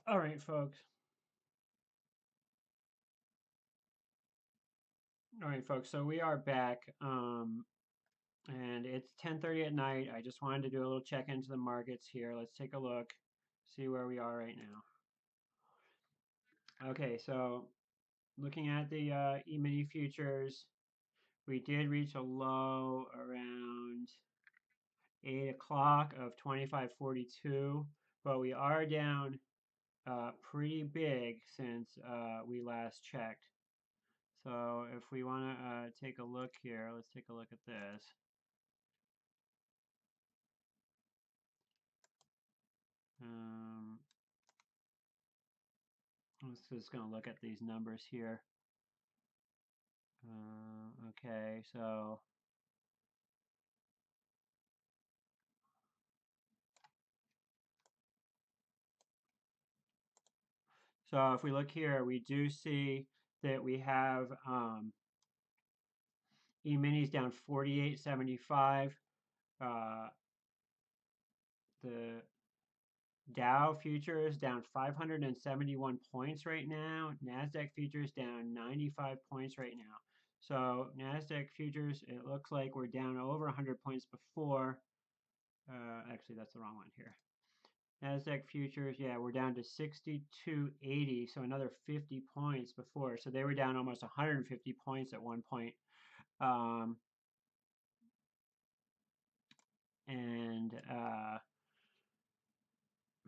All right, folks. All right, folks. So we are back, and it's 10:30 at night. I just wanted to do a little check into the markets here. Let's take a look, see where we are right now. Okay, so looking at the E-mini futures, we did reach a low around 8 o'clock of 25.42, but we are down pretty big since we last checked. So if we want to take a look here, let's take a look at this. I'm just going to look at these numbers here. Okay, so if we look here, we do see that we have E-minis down 48.75. The Dow futures down 571 points right now. NASDAQ futures down 95 points right now. So NASDAQ futures, it looks like we're down over 100 points before. Actually, that's the wrong one here. NASDAQ futures, yeah, we're down to 62.80, so another 50 points before. So they were down almost 150 points at one point. And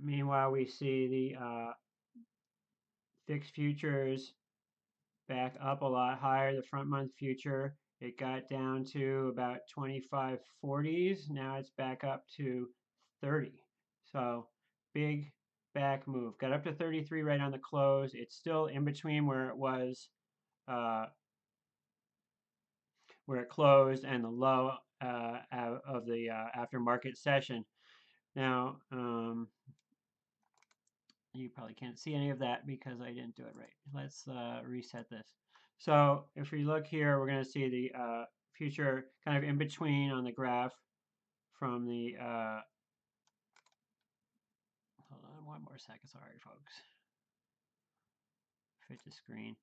meanwhile, we see the VIX futures back up a lot higher. The front month future, it got down to about 25.40s. Now it's back up to 30. So big back move. Got up to 33 right on the close. It's still in between where it was, where it closed and the low of the aftermarket session. Now, you probably can't see any of that because I didn't do it right. Let's reset this. So if we look here, we're going to see the future kind of in between on the graph from the, hold on one more second, sorry folks. Fit the screen.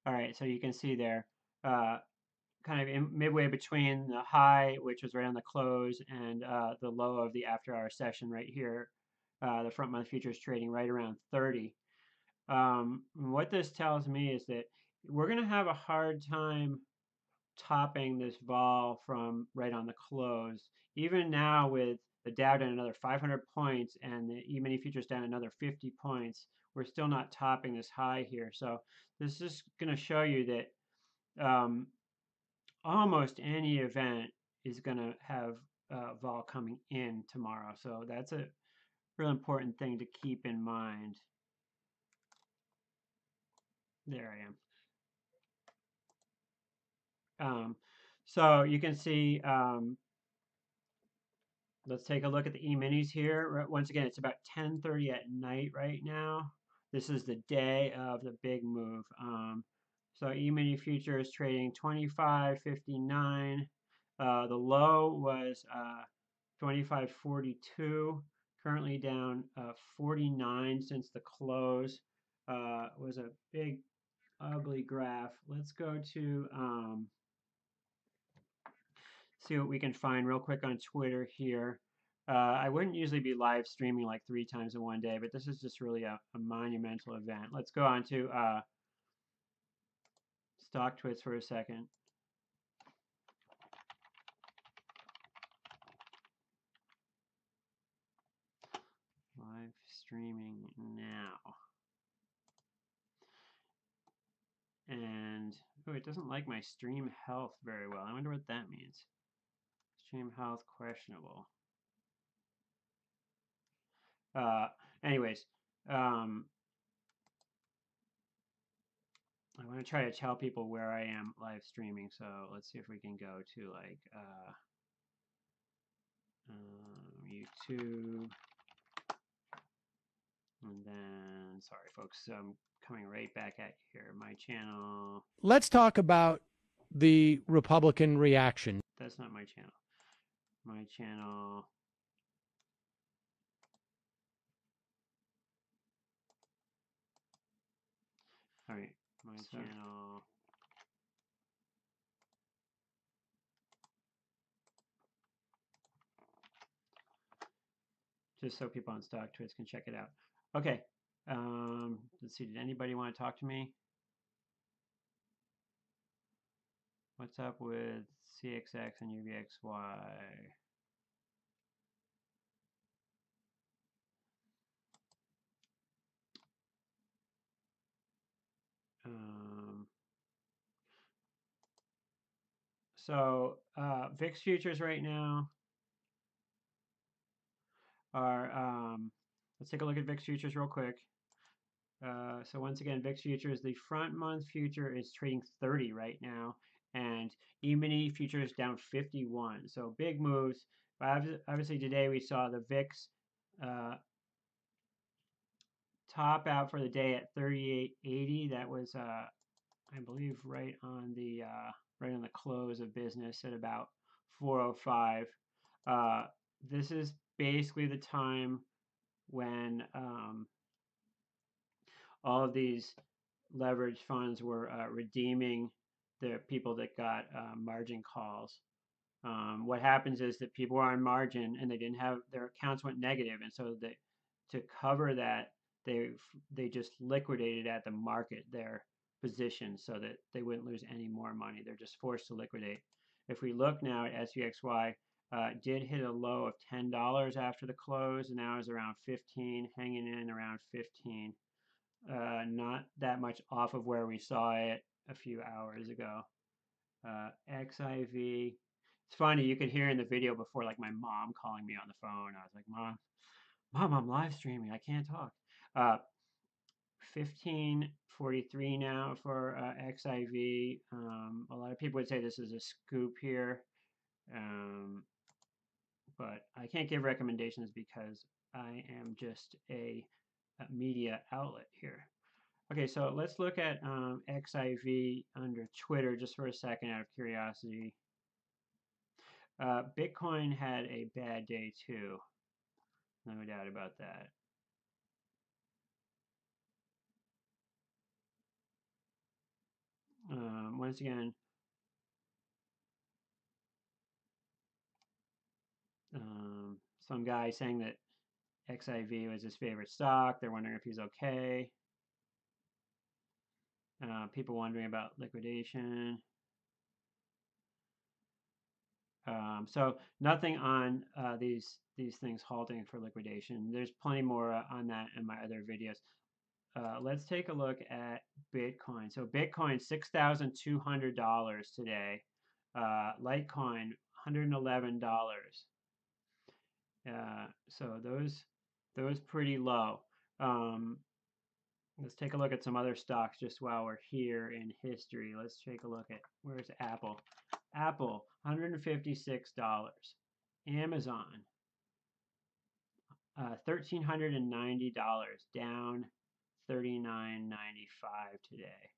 All right, so you can see there, kind of in midway between the high, which was right on the close, and the low of the after hour session right here. The front month futures trading right around 30. What this tells me is that we're going to have a hard time topping this vol from right on the close. Even now with the Dow down another 500 points and the E-mini futures down another 50 points, we're still not topping this high here. So this is going to show you that almost any event is going to have vol coming in tomorrow. So that's a real important thing to keep in mind. There I am. So you can see, let's take a look at the E-minis here. Once again, it's about 10:30 at night right now. This is the day of the big move. So E-mini futures trading 25.59. The low was 25.42. Currently down 49 since the close. Was a big, ugly graph. Let's go to see what we can find real quick on Twitter here. I wouldn't usually be live streaming like 3 times in one day, but this is just really a monumental event. Let's go on to stock twits for a second. Live streaming now. And oh, it doesn't like my stream health very well. I wonder what that means. Stream health questionable. Anyways, I want to try to tell people where I am live streaming. So let's see if we can go to like YouTube. And then, sorry folks, I'm coming right back at you here. My channel. Let's talk about the Republican reaction. That's not my channel. My channel. Sorry, my channel. Just so people on StockTwits can check it out. Okay. Let's see. Did anybody want to talk to me? What's up with CXX and UVXY? So VIX futures right now are, let's take a look at VIX futures real quick. So once again, VIX futures, the front month future is trading 30 right now, and E-mini futures down 51. So big moves. But obviously today we saw the VIX top out for the day at 38.80. That was, I believe, right on the close of business at about 4:05. This is basically the time when all of these leveraged funds were redeeming the people that got margin calls. What happens is that people are on margin and they didn't have their accounts went negative, and so they, to cover that, they just liquidated at the market their position so that they wouldn't lose any more money. They're just forced to liquidate. If we look now at SVXY, did hit a low of $10 after the close, and now is around 15, hanging in around 15. Not that much off of where we saw it a few hours ago. XIV. It's funny, you could hear in the video before, like my mom calling me on the phone. I was like, Mom, I'm live streaming. I can't talk. 1543 now for XIV. A lot of people would say this is a scoop here, but I can't give recommendations because I am just a media outlet here. Okay, so let's look at XIV under Twitter just for a second out of curiosity. Bitcoin had a bad day too. No doubt about that. Once again, some guy saying that XIV was his favorite stock. They're wondering if he's okay. People wondering about liquidation. So nothing on these things halting for liquidation. There's plenty more on that in my other videos. Let's take a look at Bitcoin. So Bitcoin, $6,200 today. Litecoin, $111. So those pretty low. Let's take a look at some other stocks just while we're here in history. Let's take a look at, where's Apple? Apple, $156. Amazon, $1,390, down $39.95 today.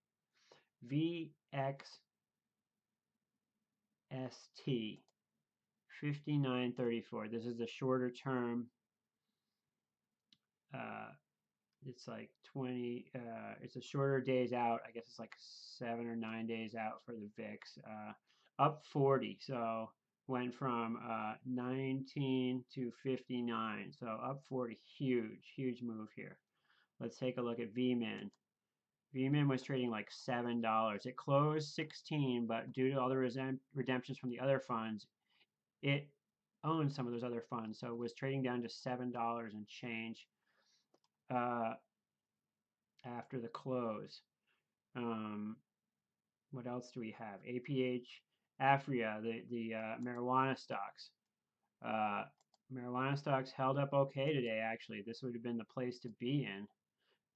VXST, $59.34. This is a shorter term. It's like 20. It's a shorter days out. I guess it's like 7 or 9 days out for the VIX. Up 40. So went from 19 to 59. So up 40. Huge move here. Let's take a look at VMIN. VMIN was trading like $7. It closed 16, but due to all the redemptions from the other funds, it owns some of those other funds, so it was trading down to $7 and change after the close. What else do we have? APH, Afria, the marijuana stocks. Marijuana stocks held up okay today, actually. This would have been the place to be in.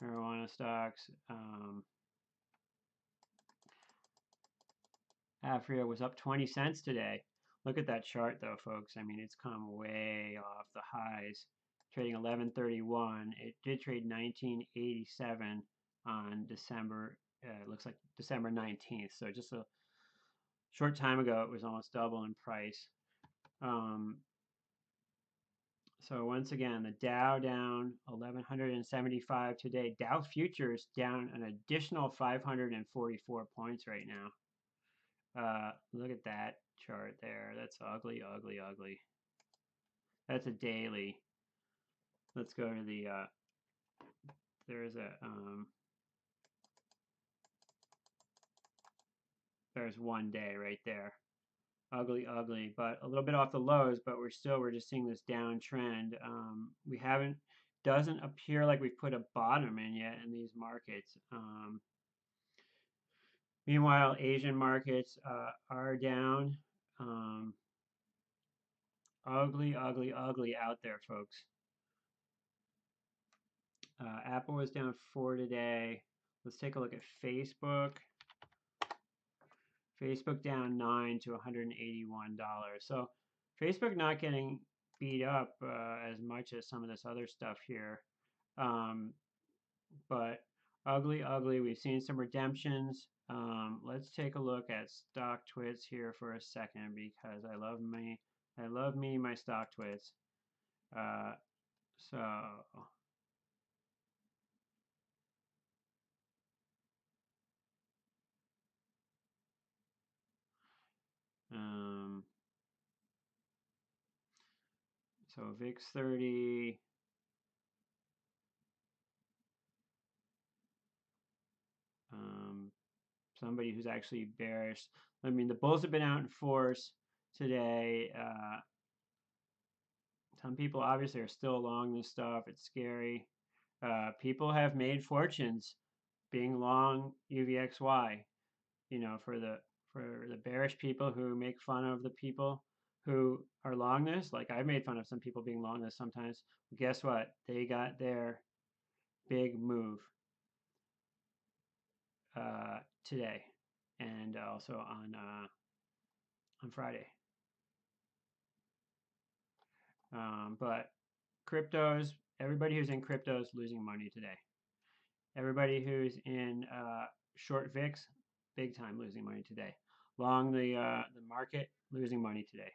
Marijuana stocks. Afria was up 20 cents today. Look at that chart though, folks. I mean, it's come way off the highs. Trading 1131. It did trade 1987 on December, looks like December 19th. So just a short time ago, it was almost double in price. So once again, the Dow down 1,175 today. Dow futures down an additional 544 points right now. Look at that chart there. That's ugly, ugly, ugly. That's a daily. Let's go to the, there's one day right there. Ugly, ugly, but a little bit off the lows, but we're just seeing this downtrend. We haven't, doesn't appear like we've put a bottom in yet in these markets. Meanwhile, Asian markets are down. Ugly, ugly, ugly out there, folks. Apple was down 4 today. Let's take a look at Facebook. Facebook down 9 to $181. So Facebook not getting beat up as much as some of this other stuff here. But ugly, ugly. We've seen some redemptions. Let's take a look at stock twits here for a second because I love my stock twits. So um, so VIX 30. Somebody who's actually bearish. I mean, the bulls have been out in force today. Some people obviously are still long this stuff. It's scary. People have made fortunes being long UVXY. You know, for the bearish people who make fun of the people who are long this. Like I've made fun of some people being long this sometimes. Guess what? They got their big move today, and also on Friday. But cryptos, everybody who's in cryptos losing money today. Everybody who's in short VIX, big time losing money today. Long the market, losing money today.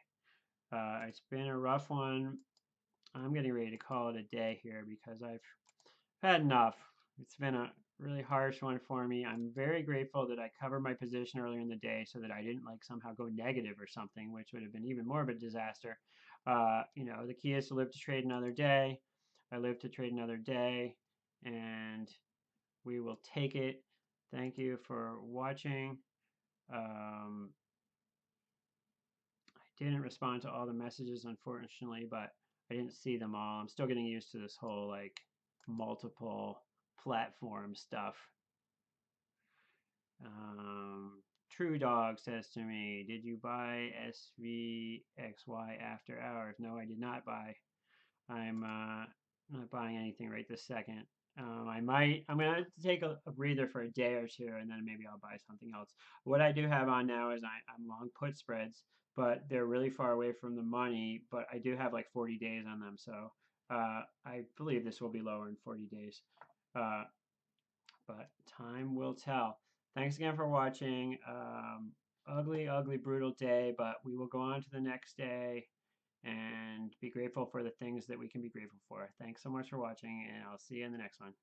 It's been a rough one. I'm getting ready to call it a day here because I've had enough. It's been a really harsh one for me. I'm very grateful that I covered my position earlier in the day so that I didn't like somehow go negative or something, which would have been even more of a disaster. You know, the key is to live to trade another day. I live to trade another day, and we will take it. Thank you for watching. I didn't respond to all the messages, unfortunately, but I didn't see them all. I'm still getting used to this whole like multiple platform stuff. True Dog says to me, "Did you buy SVXY after hours?" No, I did not buy. I'm not buying anything right this second. I'm gonna take a breather for a day or two, and then maybe I'll buy something else. What I do have on now is I'm long put spreads, but they're really far away from the money. But I do have like 40 days on them, so I believe this will be lower in 40 days. But time will tell. Thanks again for watching. Ugly, ugly, brutal day, but we will go on to the next day and be grateful for the things that we can be grateful for. Thanks so much for watching, and I'll see you in the next one.